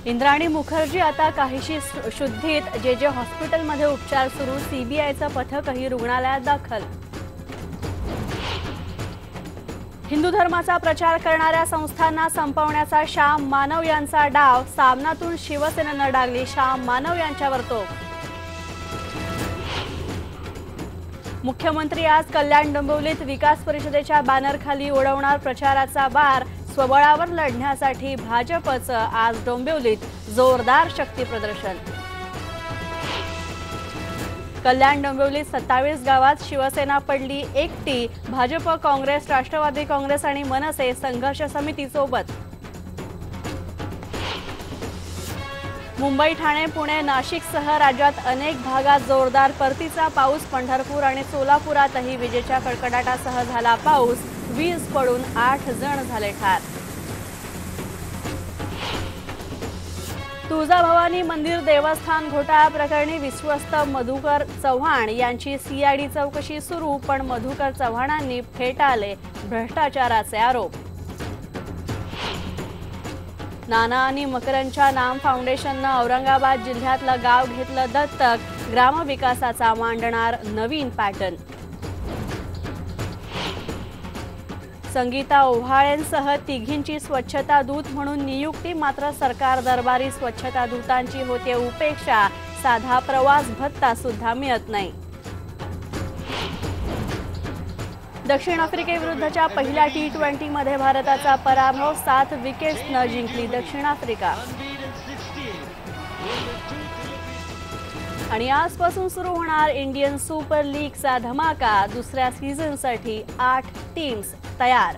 इंद्राणी मुखर्जी आता काहीशी शुद्धीत जे हॉस्पिटलमध्ये उपचार सुरू। सीबीआयचं पथकही रुग्णालयात दाखल। हिंदू धर्माचा प्रचार करणाऱ्या संस्थांना संपवण्याचा श्याम मानव यांचा डाव। सामनातून शिवसेनेनं डागली श्याम मानव यांच्यावर तोफ। मुख्यमंत्री आज कल्याण डोंबिवलीत विकास परिषदेच्या बॅनरखाली उडवणार प्रचाराचा बार। स्वबळावर लढण्यासाठी भाजपचं आज डोंबिवलीत जोरदार शक्ती प्रदर्शन। कल्याण डोंबिवलीत 27 गावात शिवसेना पडली एकटी। भाजप, काँग्रेस, राष्ट्रवादी काँग्रेस आणि मनसे संघर्ष समिती सोबत। मुंबई, ठाणे, पुणे, नाशिकसह राज्यात अनेक भागात जोरदार परतीचा पाऊस। पंढरपूर आणि सोलापुरातही विजेच्या कडकडाटासह झाला पाऊस। वीज पडून 8 जण झाले ठार। तुळजाभवानी मंदिर देवस्थान घोटाळा प्रकरणी विश्वस्त मधुकर चव्हाण यांची सीआयडी चौकशी सुरू। पण मधुकर चव्हाणांनी फेटाळले भ्रष्टाचाराचे आरोप। नाना आणि मकरंदच्या नाम फाउंडेशननं औरंगाबाद जिल्ह्यातलं गाव घेतलं दत्तक। ग्रामविकासाचा मांडणार नवीन पॅटर्न। संगीता ओव्हाळेंसह तिघींची स्वच्छता दूत म्हणून नियुक्ती। मात्र सरकार दरबारी स्वच्छता दूतांची होते उपेक्षा। साधा प्रवास भत्ता सुद्धा मिळत नाही। दक्षिण आफ्रिकेविरुद्धच्या पहिल्या T20 मध्ये भारताचा पराभव। 7 विकेट्सनं जिंकली दक्षिण आफ्रिका। आणि आजपासून सुरू होणार इंडियन सुपर लीगचा धमाका। दुसऱ्या सीझनसाठी 8 टीम्स तयार।